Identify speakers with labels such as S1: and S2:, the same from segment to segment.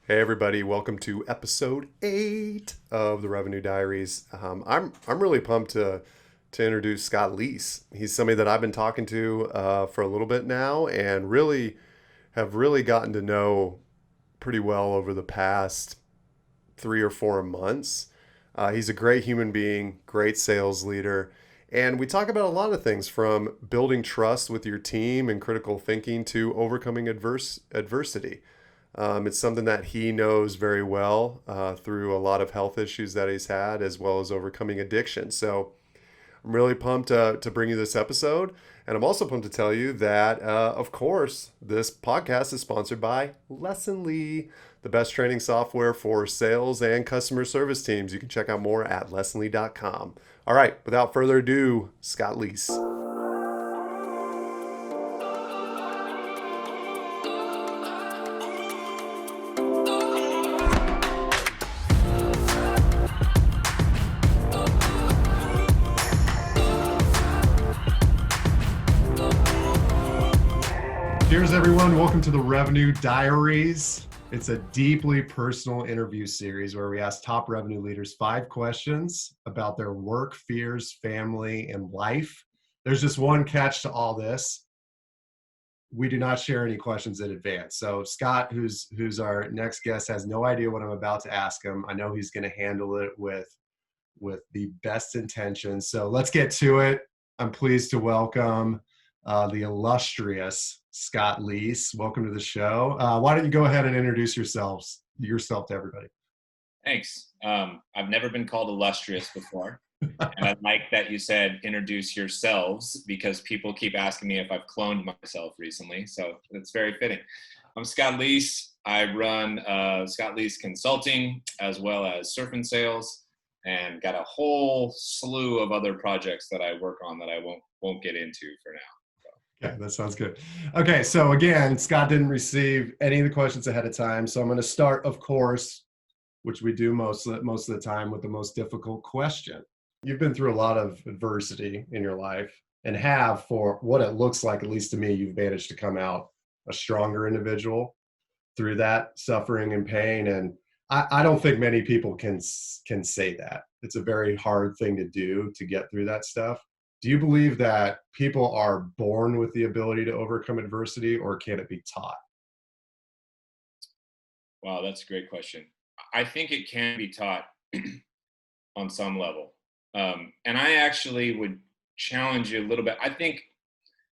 S1: Hey everybody, welcome to episode 8 of the Revenue Diaries. I'm really pumped to introduce Scott Leese. He's somebody that I've been talking to for a little bit now, and really gotten to know pretty well over the past 3 or 4 months. He's a great human being, great sales leader, and we talk about a lot of things from building trust with your team and critical thinking to overcoming adversity. It's something that he knows very well through a lot of health issues that he's had, as well as overcoming addiction. So I'm really pumped to bring you this episode. And I'm also pumped to tell you that, of course, this podcast is sponsored by Lessonly, the best training software for sales and customer service teams. You can check out more at lessonly.com. All right, without further ado, Scott Leese. Cheers, everyone. Welcome to the Revenue Diaries. It's a deeply personal interview series where we ask top revenue leaders 5 questions about their work, fears, family, and life. There's just one catch to all this. We do not share any questions in advance. So Scott, who's our next guest, has no idea what I'm about to ask him. I know he's going to handle it with the best intentions. So let's get to it. I'm pleased to welcome the illustrious Scott Leese. Welcome to the show. Why don't you go ahead and introduce yourself to everybody?
S2: Thanks. I've never been called illustrious before. And I like that you said introduce yourselves, because people keep asking me if I've cloned myself recently. So it's very fitting. I'm Scott Leese. I run Scott Leese Consulting as well as Surf and Sales, and got a whole slew of other projects that I work on that I won't get into for now.
S1: Okay, that sounds good. Okay, so again, Scott didn't receive any of the questions ahead of time. So I'm going to start, of course, which we do most of the time, with the most difficult question. You've been through a lot of adversity in your life and have, for what it looks like, at least to me, you've managed to come out a stronger individual through that suffering and pain. And I don't think many people can say that. It's a very hard thing to do, to get through that stuff. Do you believe that people are born with the ability to overcome adversity, or can it be taught?
S2: Wow, that's a great question. I think it can be taught on some level. And I actually would challenge you a little bit. I think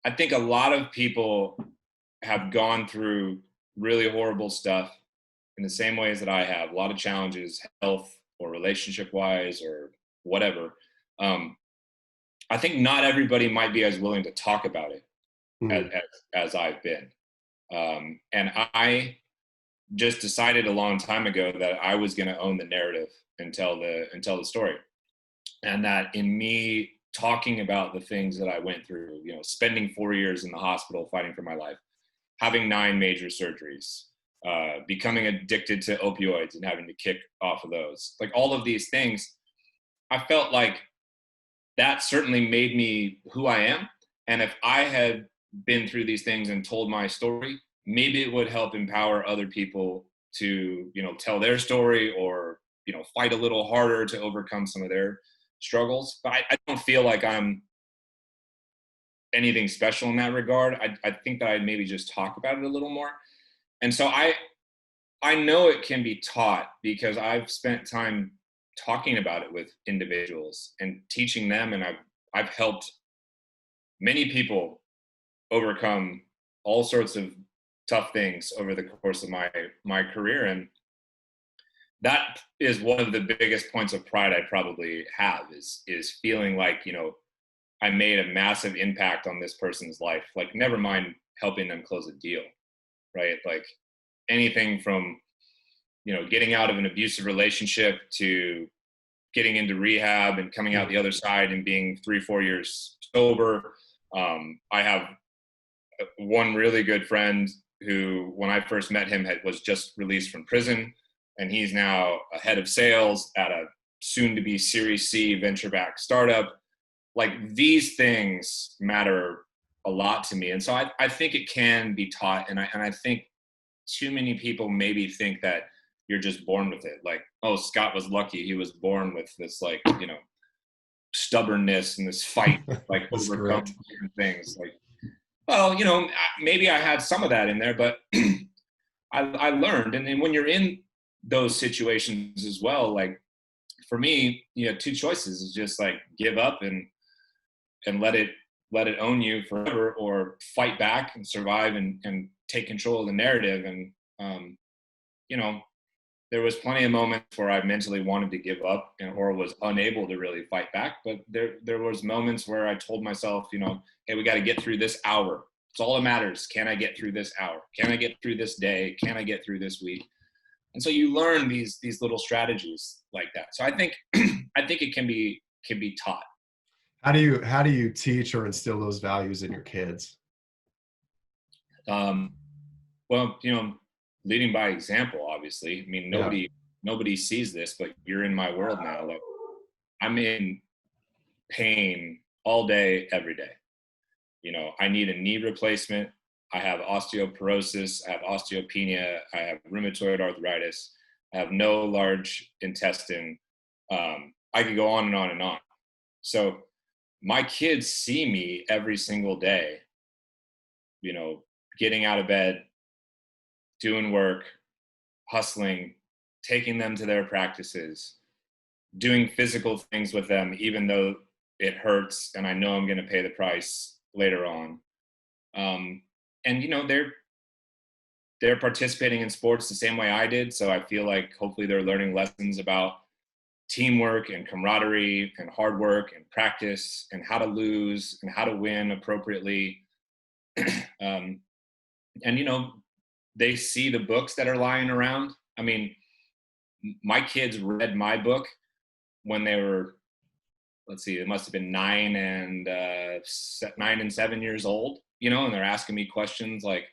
S2: a lot of people have gone through really horrible stuff in the same ways that I have. A lot of challenges, health or relationship wise or whatever. Um, I think not everybody might be as willing to talk about it as,
S1: Hmm.
S2: as I've been. And I just decided a long time ago that I was going to own the narrative and tell the story, and that in me talking about the things that I went through, spending 4 years in the hospital fighting for my life, having 9 major surgeries, becoming addicted to opioids and having to kick off of those, like all of these things, I felt like that certainly made me who I am. And if I had been through these things and told my story, maybe it would help empower other people to, tell their story, or, fight a little harder to overcome some of their struggles. But I don't feel like I'm anything special in that regard. I think that I'd maybe just talk about it a little more. And so I know it can be taught, because I've spent time talking about it with individuals and teaching them, and I've helped many people overcome all sorts of tough things over the course of my career. And that is one of the biggest points of pride I probably have, is feeling like, I made a massive impact on this person's life. Like, never mind helping them close a deal, right? Like, anything from, getting out of an abusive relationship to getting into rehab and coming out the other side and being 3-4 years sober. I have one really good friend who, when I first met him, was just released from prison, and he's now a head of sales at a soon-to-be Series C venture-backed startup. Like, these things matter a lot to me, and so I think it can be taught, and I think too many people maybe think that you're just born with it. Like, oh, Scott was lucky. He was born with this, like, stubbornness and this fight, like
S1: That's
S2: overcome
S1: correct.
S2: different things. Like, well, maybe I had some of that in there, but I learned. And when you're in those situations as well, like for me, two choices is just like give up and let it own you forever, or fight back and survive and take control of the narrative. And there was plenty of moments where I mentally wanted to give up or was unable to really fight back. But there was moments where I told myself, hey, we got to get through this hour. It's all that matters. Can I get through this hour? Can I get through this day? Can I get through this week? And so you learn these little strategies like that. So I think it can be taught.
S1: How do you teach or instill those values in your kids?
S2: Well, leading by example, obviously. I mean,
S1: Yeah.
S2: nobody sees this, but you're in my world now. Like, I'm in pain all day, every day. I need a knee replacement. I have osteoporosis. I have osteopenia. I have rheumatoid arthritis. I have no large intestine. I could go on and on and on. So my kids see me every single day, getting out of bed, doing work, hustling, taking them to their practices, doing physical things with them, even though it hurts and I know I'm going to pay the price later on. And they're participating in sports the same way I did. So I feel like hopefully they're learning lessons about teamwork and camaraderie and hard work and practice and how to lose and how to win appropriately. And they see the books that are lying around. I mean, my kids read my book when they were, let's see, it must have been 9 and 7 years old, and they're asking me questions like,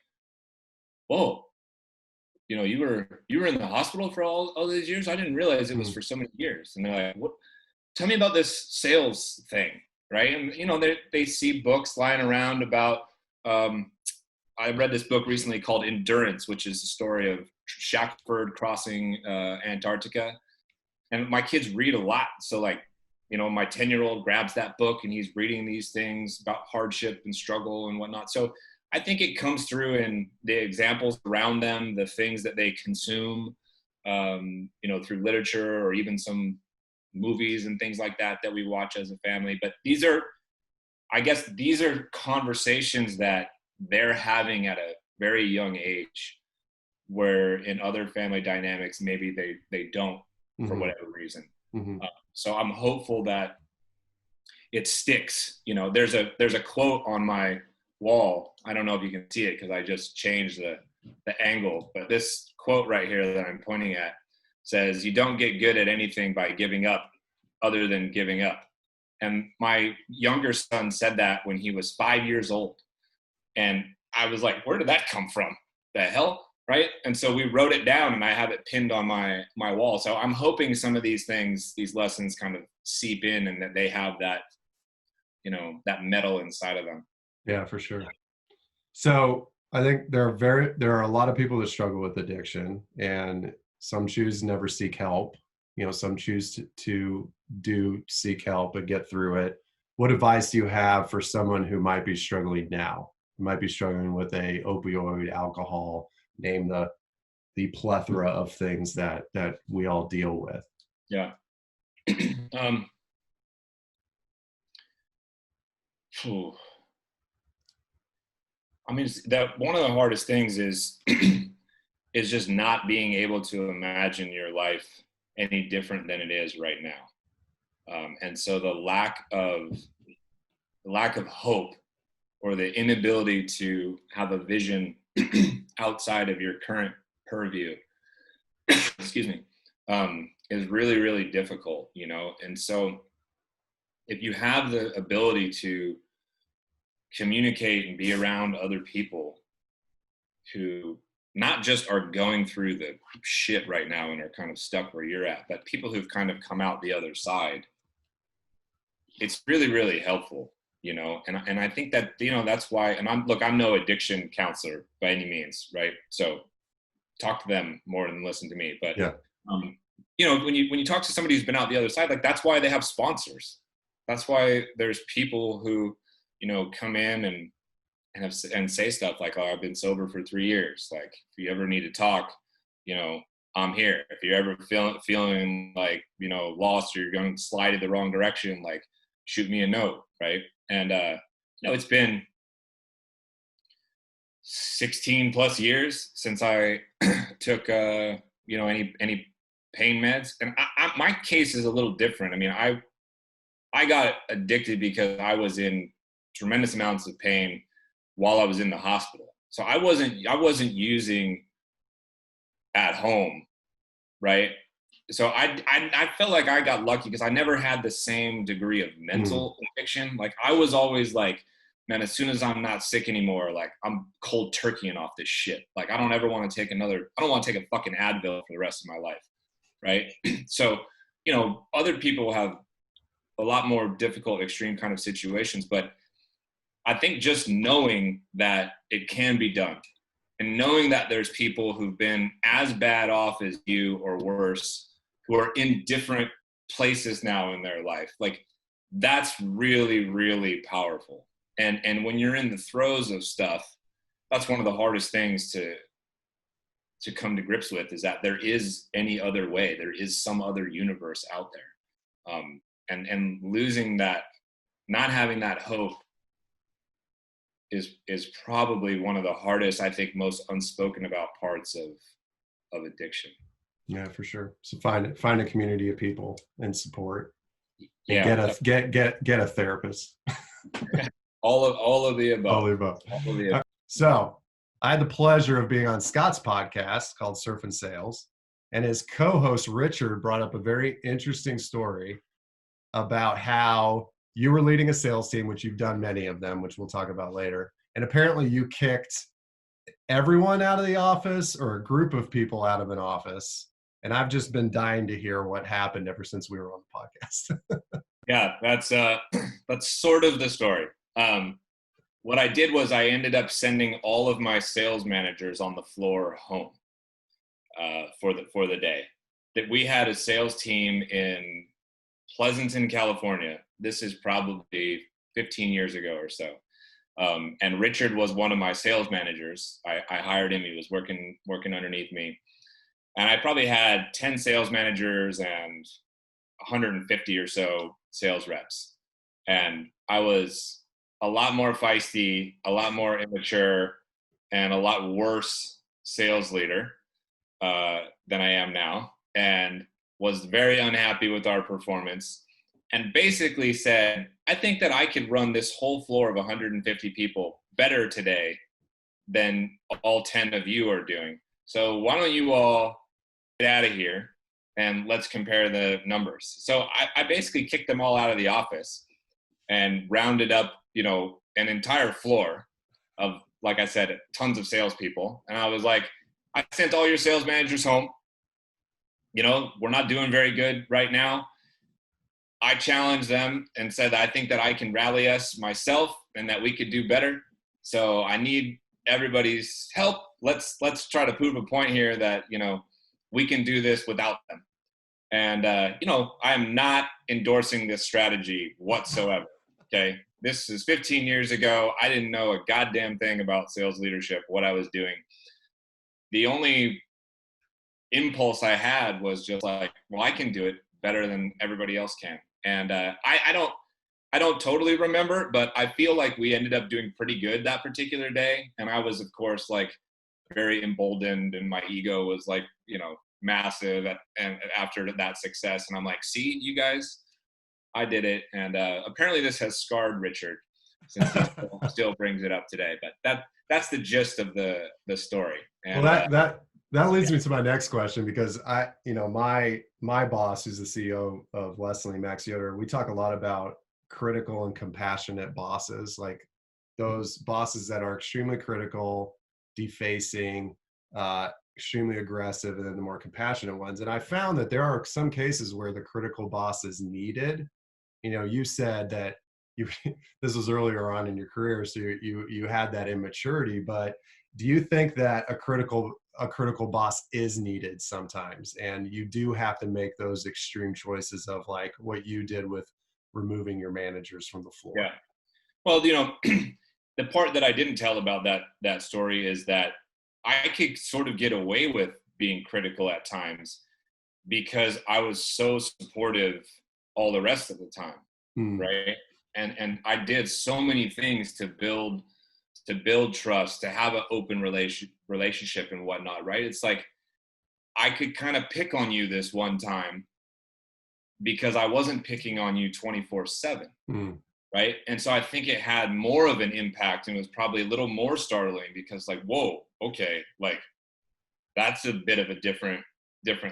S2: whoa, you were in the hospital for all these years? I didn't realize it was for so many years. And they're like, what? Tell me about this sales thing, right? And they see books lying around about. I read this book recently called Endurance, which is the story of Shackford crossing Antarctica. And my kids read a lot, so like, my 10-year-old grabs that book and he's reading these things about hardship and struggle and whatnot. So I think it comes through in the examples around them, the things that they consume, through literature or even some movies and things like that we watch as a family. But these are conversations that they're having at a very young age, where in other family dynamics, maybe they don't, for whatever reason. So I'm hopeful that it sticks. There's a quote on my wall. I don't know if you can see it because I just changed the angle, but this quote right here that I'm pointing at says, "You don't get good at anything by giving up other than giving up." And my younger son said that when he was 5 years old. And I was like, where did that come from? The hell? Right? And so we wrote it down and I have it pinned on my wall. So I'm hoping some of these things, these lessons kind of seep in and that they have that, that metal inside of them.
S1: Yeah, for sure. So I think there are a lot of people that struggle with addiction, and some choose to never seek help. Some choose to do seek help and get through it. What advice do you have for someone who might be struggling now? Who might be struggling with a opioid, alcohol, name the plethora of things that we all deal with?
S2: Yeah. I mean, that one of the hardest things is is just not being able to imagine your life any different than it is right now. And so the lack of hope, or the inability to have a vision outside of your current purview, excuse me, is really, really difficult, And so if you have the ability to communicate and be around other people who not just are going through the shit right now and are kind of stuck where you're at, but people who've kind of come out the other side, it's really, really helpful, and I think that, that's why, and I'm no addiction counselor by any means, right? So talk to them more than listen to me. But
S1: Yeah.
S2: you know, when you talk to somebody who's been out the other side, like that's why they have sponsors. That's why there's people who, you know, come in and say stuff like, "Oh, I've been sober for 3 years. Like, if you ever need to talk, you know, I'm here. If you're ever feeling like, you know, lost or you're going to slide in the wrong direction, like, shoot me a note, right?" And you know, it's been 16 plus years since I took you know, any pain meds, and my case is a little different. I mean, I got addicted because I was in tremendous amounts of pain while I was in the hospital. So I wasn't using at home, right? So I felt like I got lucky because I never had the same degree of
S1: Mm.
S2: mental addiction. Like I was always like, man, as soon as I'm not sick anymore, like I'm cold turkeying off this shit. Like I don't ever want to take I don't want to take a fucking Advil for the rest of my life, right? So, you know, other people have a lot more difficult, extreme kind of situations, but I think just knowing that it can be done and knowing that there's people who've been as bad off as you or worse, who are in different places now in their life, like that's really, really powerful. And when you're in the throes of stuff, that's one of the hardest things to come to grips with, is that there is any other way. There is some other universe out there. And losing that, not having that hope is probably one of the hardest, I think, most unspoken about parts of addiction.
S1: Yeah, for sure. So find a community of people and support, and
S2: Yeah,
S1: get a therapist.
S2: all of the above.
S1: All the above.
S2: All of the above.
S1: So I had the pleasure of being on Scott's podcast called Surf and Sales, and his co-host Richard brought up a very interesting story about how you were leading a sales team, which you've done many of them, which we'll talk about later. And apparently you kicked everyone out of the office or a group of people out of an office. And I've just been dying to hear what happened ever since we were on the podcast.
S2: Yeah, that's sort of the story. What I did was I ended up sending all of my sales managers on the floor home for the day. That we had a sales team in Pleasanton, California. This is probably 15 years ago or so. And Richard was one of my sales managers. I hired him. He was working underneath me. And I probably had 10 sales managers and 150 or so sales reps. And I was a lot more feisty, a lot more immature, and a lot worse sales leader than I am now. And was very unhappy with our performance, and basically said, I think that I could run this whole floor of 150 people better today than all 10 of you are doing. So why don't you all get out of here and let's compare the numbers. So I basically kicked them all out of the office and rounded up, you know, an entire floor of, like I said, tons of salespeople. And I was like, I sent all your sales managers home. You know, we're not doing very good right now. I challenged them and said, I think that I can rally us myself and that we could do better. So I need everybody's help. Let's try to prove a point here that, you know, we can do this without them. And, you know, I'm not endorsing this strategy whatsoever. Okay. This is 15 years ago. I didn't know a goddamn thing about sales leadership, what I was doing. The only impulse I had was just like, well, I can do it better than everybody else can. And I don't totally remember, but I feel like we ended up doing pretty good that particular day. And I was, of course, like very emboldened, and my ego was like, you know, massive and after that success. And I'm like, see, you guys, I did it. And apparently this has scarred Richard, since he still brings it up today. But that's the gist of the story. And,
S1: well, that leads me to my next question, because my boss, who's the CEO of Leslie, Max Yoder, we talk a lot about critical and compassionate bosses, like those bosses that are extremely critical, defacing, extremely aggressive, and then the more compassionate ones. And I found that there are some cases where the critical boss is needed. You know, you said that you this was earlier on in your career, so you had that immaturity. But do you think that a critical a critical boss is needed sometimes, and you do have to make those extreme choices of like what you did with removing your managers from the floor.
S2: Yeah. Well, the part that I didn't tell about that story is that I could sort of get away with being critical at times because I was so supportive all the rest of the time,
S1: Mm,
S2: right? And I did so many things to build trust, to have an open relationship and whatnot, right? It's like I could kind of pick on you this one time because I wasn't picking on you 24/7,
S1: mm,
S2: right? And so I think it had more of an impact and was probably a little more startling because like, whoa, okay, like that's a bit of a different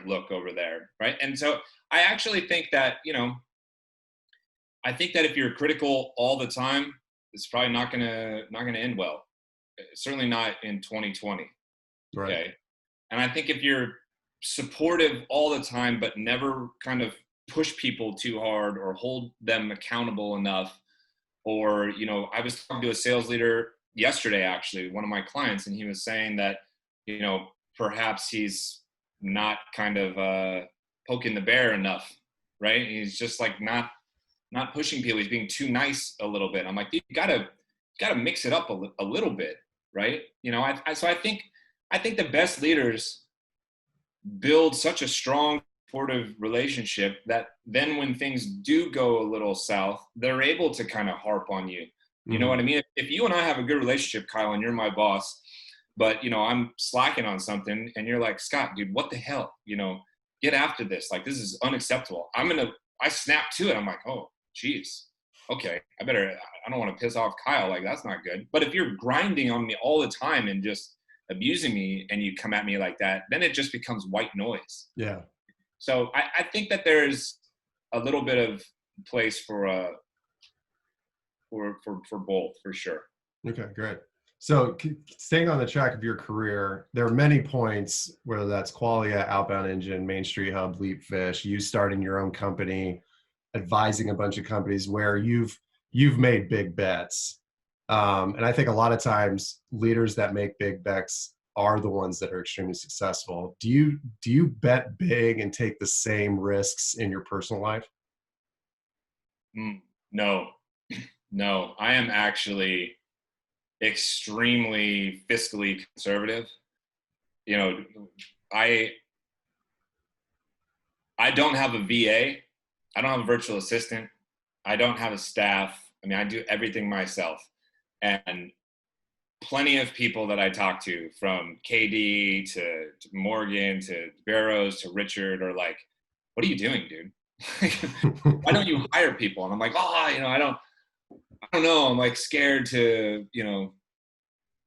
S2: look over there, right? And so I actually think that, I think that if you're critical all the time, it's probably not gonna end well. Certainly not in 2020.
S1: right.
S2: Okay. And I think if you're supportive all the time, but never kind of push people too hard or hold them accountable enough, or, I was talking to a sales leader yesterday, actually, one of my clients, and he was saying that, perhaps he's not kind of poking the bear enough, right? He's just like not pushing people. He's being too nice a little bit. I'm like, dude, you gotta mix it up a little bit, right? So I think the best leaders build such a strong supportive relationship that then when things do go a little south, they're able to kind of harp on you. You know
S1: Mhm.
S2: what I mean? If you and I have a good relationship, Kyle, and you're my boss, but I'm slacking on something and you're like, Scott, dude, what the hell? Get after this. Like, this is unacceptable. I snap to it. I'm like, oh, geez. Okay. I don't want to piss off Kyle. Like, that's not good. But if you're grinding on me all the time and just abusing me and you come at me like that, then it just becomes white noise.
S1: Yeah.
S2: So I think that there's a little bit of place for both, for sure.
S1: Okay, great. So staying on the track of your career, there are many points, whether that's Qualia, Outbound Engine, Main Street Hub, Leapfish, you starting your own company, advising a bunch of companies where you've made big bets. And I think a lot of times leaders that make big bets are the ones that are extremely successful. Do you bet big and take the same risks in your personal life?
S2: No, no, I am actually extremely fiscally conservative. You know, I I don't have a VA. I don't have a virtual assistant. I don't have a staff. I mean, I do everything myself. And plenty of people that I talk to, from KD to Morgan to Barrows to Richard, are like, "What are you doing, dude? Why don't you hire people?" And I'm like, "Oh, I don't know. I'm like scared to,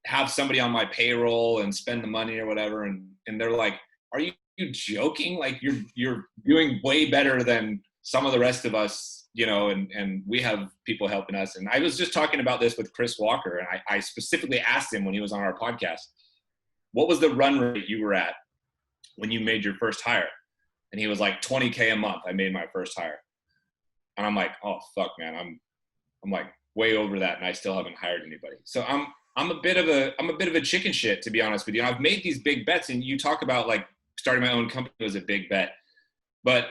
S2: have somebody on my payroll and spend the money or whatever." And they're like, "Are you joking? Like, you're doing way better than some of the rest of us, and we have people helping us." And I was just talking about this with Chris Walker, and I specifically asked him when he was on our podcast, what was the run rate you were at when you made your first hire? And he was like, 20K a month. I made my first hire. And I'm like, oh fuck, man, I'm like way over that, and I still haven't hired anybody. So I'm a bit of a chicken shit, to be honest with you. I've made these big bets, and you talk about like starting my own company was a big bet, but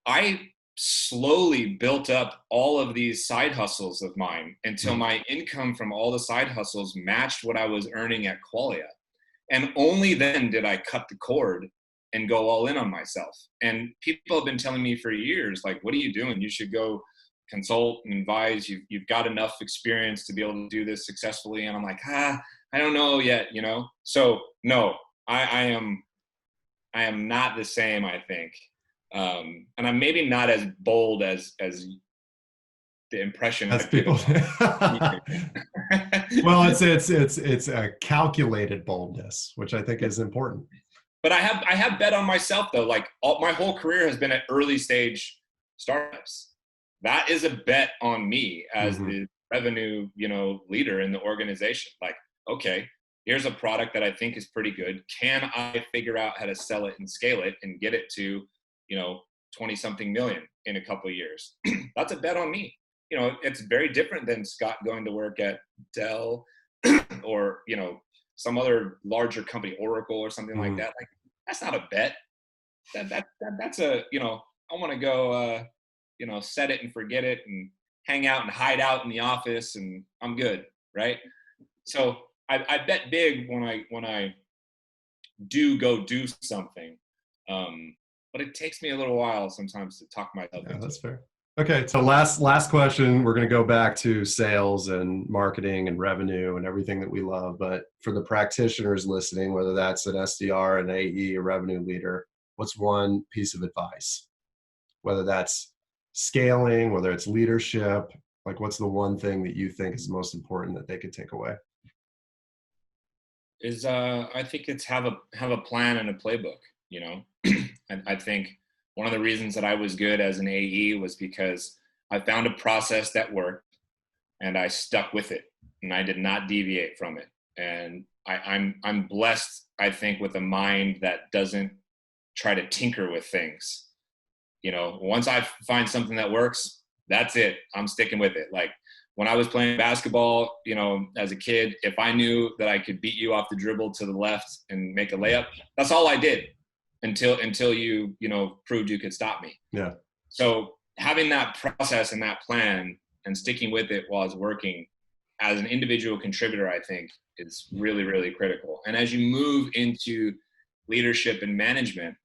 S2: I slowly built up all of these side hustles of mine until
S1: Mm,
S2: my income from all the side hustles matched what I was earning at Qualia. And only then did I cut the cord and go all in on myself. And people have been telling me for years, like, what are you doing? You should go consult and advise. You've got enough experience to be able to do this successfully. And I'm like, I don't know yet. So no, I am not the same, I think. And I'm maybe not as bold as the impression
S1: as
S2: I've given
S1: people.
S2: off.
S1: Well, it's a calculated boldness, which I think is important.
S2: But I have bet on myself, though. Like, my whole career has been at early stage startups. That is a bet on me as
S1: Hmm.
S2: the revenue, leader in the organization. Like, okay, here's a product that I think is pretty good. Can I figure out how to sell it and scale it and get it to, 20 something million in a couple of years? That's a bet on me. It's very different than Scott going to work at Dell or, some other larger company, Oracle or something like that. Like, that's not a bet. That's a, I want to go, set it and forget it and hang out and hide out in the office and I'm good. Right. So I bet big when I do go do something. But it takes me a little while sometimes to talk myself into
S1: That's
S2: it.
S1: fair. Okay, so last question. We're going to go back to sales and marketing and revenue and everything that we love. But for the practitioners listening, whether that's an SDR, an AE, a revenue leader, what's one piece of advice? Whether that's scaling, whether it's leadership, like what's the one thing that you think is most important that they could take away?
S2: Is I think it's have a plan and a playbook, and I think one of the reasons that I was good as an AE was because I found a process that worked and I stuck with it and I did not deviate from it. And I'm blessed, I think, with a mind that doesn't try to tinker with things. Once I find something that works, that's it. I'm sticking with it. Like when I was playing basketball, as a kid, if I knew that I could beat you off the dribble to the left and make a layup, that's all I did until you, proved you could stop me.
S1: Yeah.
S2: So having that process and that plan and sticking with it while it's working as an individual contributor, I think is really, really critical. And as you move into leadership and management,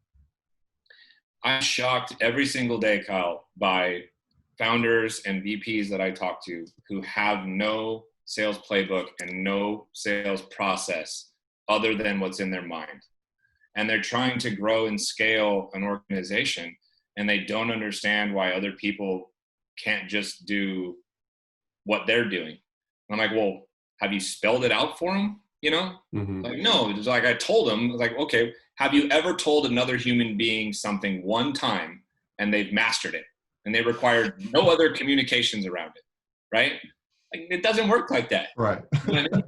S2: I'm shocked every single day, Kyle, by founders and VPs that I talk to who have no sales playbook and no sales process other than what's in their mind. And they're trying to grow and scale an organization, and they don't understand why other people can't just do what they're doing. And I'm like, well, have you spelled it out for them? Like, no, it's like I told them, like, okay, have you ever told another human being something one time and they've mastered it and they required no other communications around it, right? Like, it doesn't work like that.
S1: Right.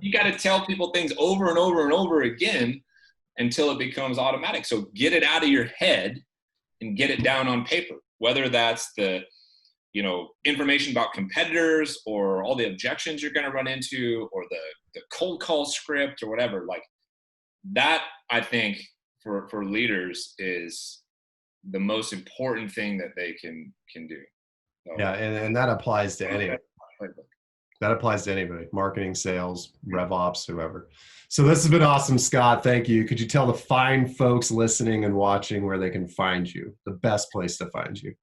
S2: You got to tell people things over and over and over again until it becomes automatic. So get it out of your head and get it down on paper, whether that's the information about competitors or all the objections you're going to run into or the cold call script or whatever. Like that, I think for leaders is the most important thing that they can do. So,
S1: Yeah. And that applies to anybody. That applies to anybody, marketing, sales, rev ops, whoever. So this has been awesome, Scott. Thank you. Could you tell the fine folks listening and watching where they can find you, the best place to find you?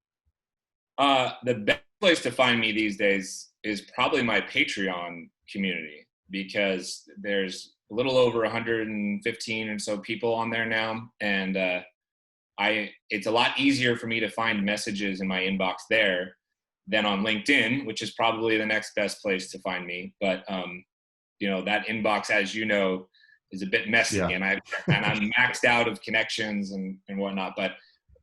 S2: The best place to find me these days is probably my Patreon community, because there's a little over 115 or so people on there now. And it's a lot easier for me to find messages in my inbox there than on LinkedIn, which is probably the next best place to find me. But, that inbox, as you know, is a bit messy,
S1: Yeah.
S2: and I'm maxed out of connections and whatnot. But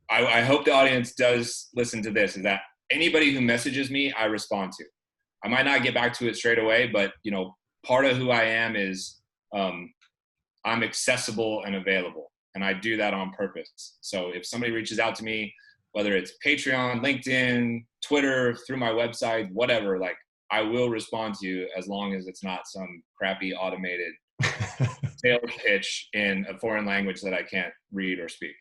S2: I hope the audience does listen to this, is that anybody who messages me, I respond to. I might not get back to it straight away, but, part of who I am is I'm accessible and available, and I do that on purpose. So if somebody reaches out to me, whether it's Patreon, LinkedIn, Twitter, through my website, whatever, like I will respond to you as long as it's not some crappy automated sales pitch in a foreign language that I can't read or speak.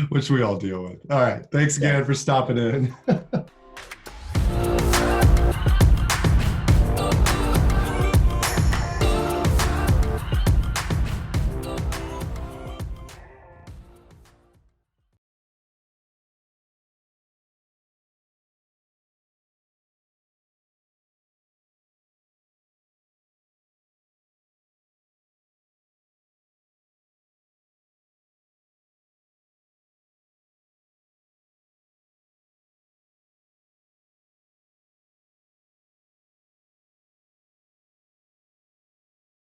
S1: Which we all deal with. All right. Thanks again for stopping in.